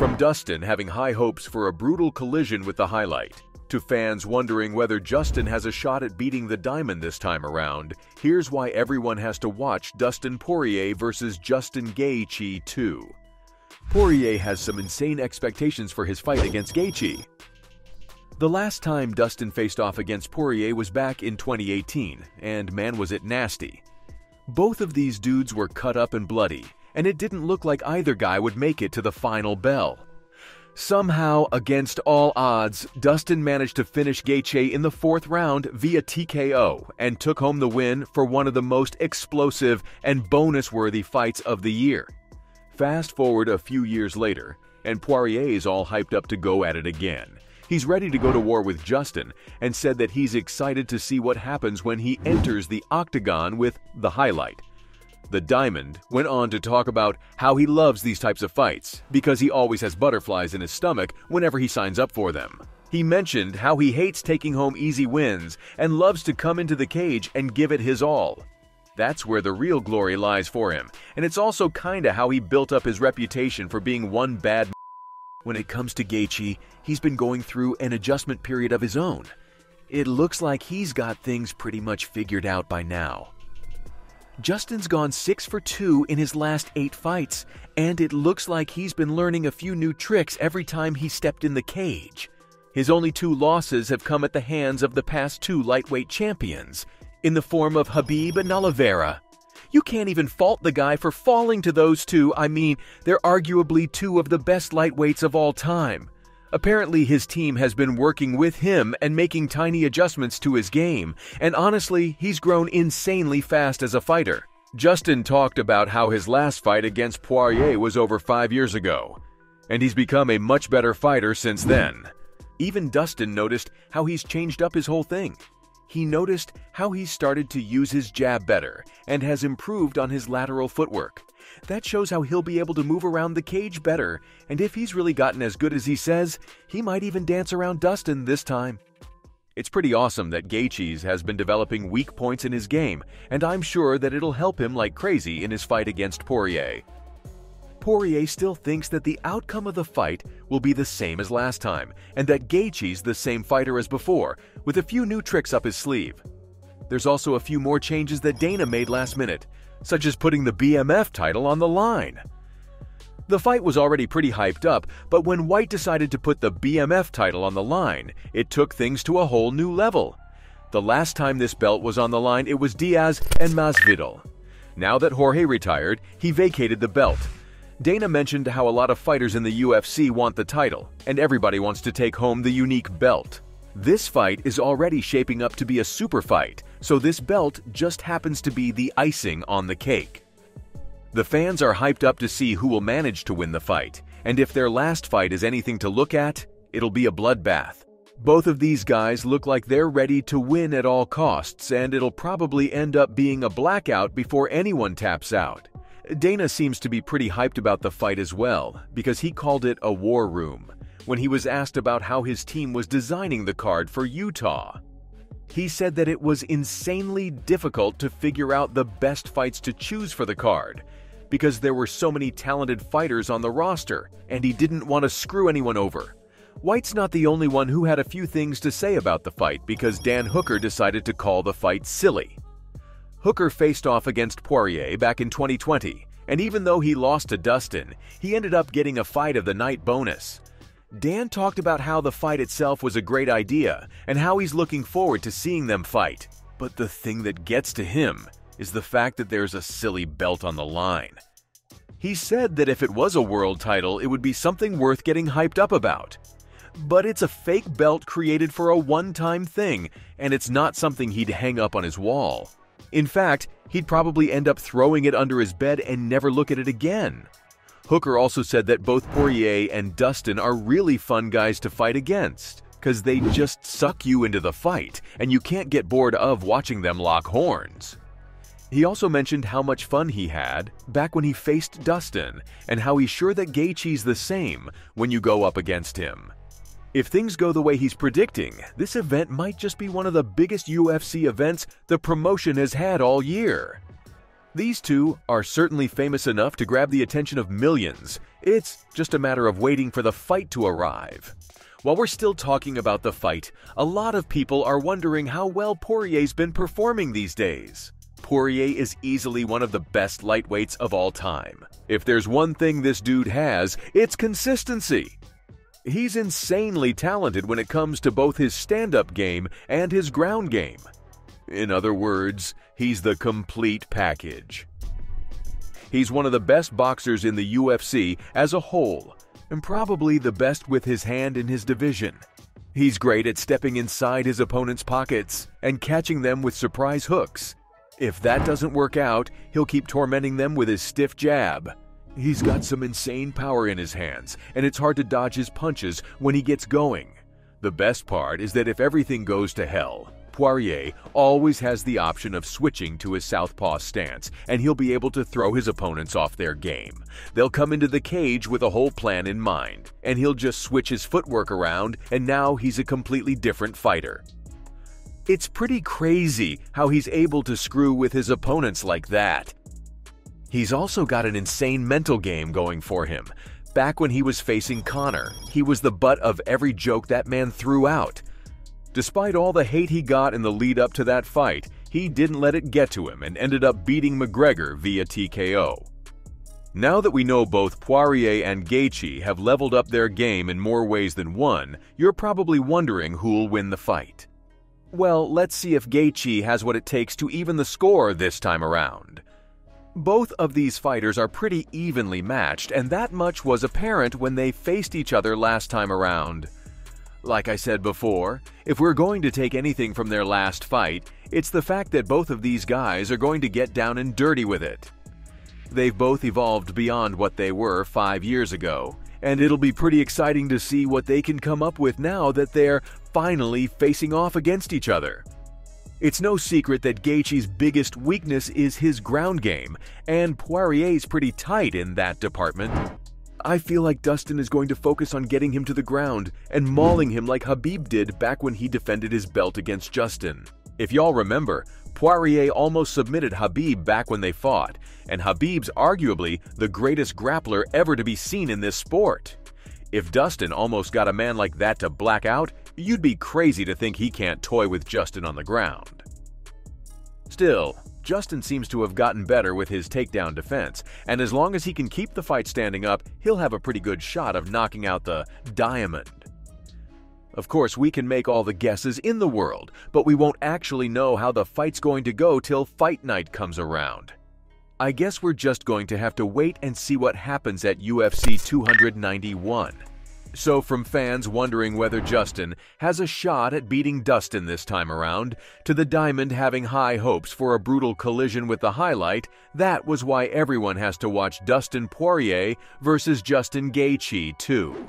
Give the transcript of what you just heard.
From Dustin having high hopes for a brutal collision with the highlight, to fans wondering whether Justin has a shot at beating the Diamond this time around, here's why everyone has to watch Dustin Poirier versus Justin Gaethje 2. Poirier has some insane expectations for his fight against Gaethje. The last time Dustin faced off against Poirier was back in 2018, and man was it nasty. Both of these dudes were cut up and bloody, and it didn't look like either guy would make it to the final bell. Somehow, against all odds, Dustin managed to finish Gaethje in the 4th round via TKO and took home the win for one of the most explosive and bonus-worthy fights of the year. Fast forward a few years later, and Poirier is all hyped up to go at it again. He's ready to go to war with Justin and said that he's excited to see what happens when he enters the octagon with the highlight. The Diamond went on to talk about how he loves these types of fights because he always has butterflies in his stomach whenever he signs up for them. He mentioned how he hates taking home easy wins and loves to come into the cage and give it his all. That's where the real glory lies for him, and it's also kinda how he built up his reputation for being one bad man. When it comes to Gaethje, he's been going through an adjustment period of his own. It looks like he's got things pretty much figured out by now. Justin's gone 6 for 2 in his last 8 fights, and it looks like he's been learning a few new tricks every time he stepped in the cage. His only 2 losses have come at the hands of the past 2 lightweight champions, in the form of Khabib and Oliveira. You can't even fault the guy for falling to those 2. I mean, they're arguably 2 of the best lightweights of all time. Apparently his team has been working with him and making tiny adjustments to his game, and honestly, he's grown insanely fast as a fighter. Justin talked about how his last fight against Poirier was over 5 years ago, and he's become a much better fighter since then. Even Dustin noticed how he's changed up his whole thing. He noticed how he's started to use his jab better and has improved on his lateral footwork. That shows how he'll be able to move around the cage better, and if he's really gotten as good as he says, he might even dance around Dustin this time. It's pretty awesome that Gaethje has been developing weak points in his game, and I'm sure that it'll help him like crazy in his fight against Poirier. Poirier still thinks that the outcome of the fight will be the same as last time, and that Gaethje's the same fighter as before, with a few new tricks up his sleeve. There's also a few more changes that Dana made last minute, such as putting the BMF title on the line. The fight was already pretty hyped up, but when White decided to put the BMF title on the line, it took things to a whole new level. The last time this belt was on the line, it was Diaz and Masvidal. Now that Jorge retired, he vacated the belt. Dana mentioned how a lot of fighters in the UFC want the title, and everybody wants to take home the unique belt. This fight is already shaping up to be a super fight, so this belt just happens to be the icing on the cake. The fans are hyped up to see who will manage to win the fight, and if their last fight is anything to look at, it'll be a bloodbath. Both of these guys look like they're ready to win at all costs, and it'll probably end up being a blackout before anyone taps out. Dana seems to be pretty hyped about the fight as well, because he called it a war room when he was asked about how his team was designing the card for Utah. He said that it was insanely difficult to figure out the best fights to choose for the card, because there were so many talented fighters on the roster, and he didn't want to screw anyone over. White's not the only one who had a few things to say about the fight, because Dan Hooker decided to call the fight silly. Hooker faced off against Poirier back in 2020, and even though he lost to Dustin, he ended up getting a Fight of the Night bonus. Dan talked about how the fight itself was a great idea and how he's looking forward to seeing them fight. But the thing that gets to him is the fact that there's a silly belt on the line. He said that if it was a world title, it would be something worth getting hyped up about. But it's a fake belt created for a one-time thing, and it's not something he'd hang up on his wall. In fact, he'd probably end up throwing it under his bed and never look at it again. Hooker also said that both Poirier and Dustin are really fun guys to fight against, because they just suck you into the fight, and you can't get bored of watching them lock horns. He also mentioned how much fun he had back when he faced Dustin, and how he's sure that Gaethje's the same when you go up against him. If things go the way he's predicting, this event might just be one of the biggest UFC events the promotion has had all year. These two are certainly famous enough to grab the attention of millions. It's just a matter of waiting for the fight to arrive. While we're still talking about the fight, a lot of people are wondering how well Poirier's been performing these days. Poirier is easily one of the best lightweights of all time. If there's one thing this dude has, it's consistency. He's insanely talented when it comes to both his stand-up game and his ground game. In other words, he's the complete package. He's one of the best boxers in the UFC as a whole, and probably the best with his hand in his division. He's great at stepping inside his opponent's pockets and catching them with surprise hooks. If that doesn't work out, he'll keep tormenting them with his stiff jab. He's got some insane power in his hands, and it's hard to dodge his punches when he gets going. The best part is that if everything goes to hell, Poirier always has the option of switching to his southpaw stance, and he'll be able to throw his opponents off their game. They'll come into the cage with a whole plan in mind, and he'll just switch his footwork around, and now he's a completely different fighter. It's pretty crazy how he's able to screw with his opponents like that. He's also got an insane mental game going for him. Back when he was facing Conor, he was the butt of every joke that man threw out. Despite all the hate he got in the lead up to that fight, he didn't let it get to him and ended up beating McGregor via TKO. Now that we know both Poirier and Gaethje have leveled up their game in more ways than one, you're probably wondering who'll win the fight. Well, let's see if Gaethje has what it takes to even the score this time around. Both of these fighters are pretty evenly matched, and that much was apparent when they faced each other last time around. Like I said before, if we're going to take anything from their last fight, it's the fact that both of these guys are going to get down and dirty with it. They've both evolved beyond what they were 5 years ago, and it'll be pretty exciting to see what they can come up with now that they're finally facing off against each other. It's no secret that Gaethje's biggest weakness is his ground game, and Poirier's pretty tight in that department. I feel like Dustin is going to focus on getting him to the ground and mauling him like Khabib did back when he defended his belt against Justin. If y'all remember, Poirier almost submitted Khabib back when they fought, and Khabib's arguably the greatest grappler ever to be seen in this sport. If Dustin almost got a man like that to black out, you'd be crazy to think he can't toy with Justin on the ground. Still, Justin seems to have gotten better with his takedown defense, and as long as he can keep the fight standing up, he'll have a pretty good shot of knocking out the Diamond. Of course, we can make all the guesses in the world, but we won't actually know how the fight's going to go till fight night comes around. I guess we're just going to have to wait and see what happens at UFC 291. So from fans wondering whether Justin has a shot at beating Dustin this time around, to the Diamond having high hopes for a brutal collision with the highlight, that was why everyone has to watch Dustin Poirier versus Justin Gaethje too.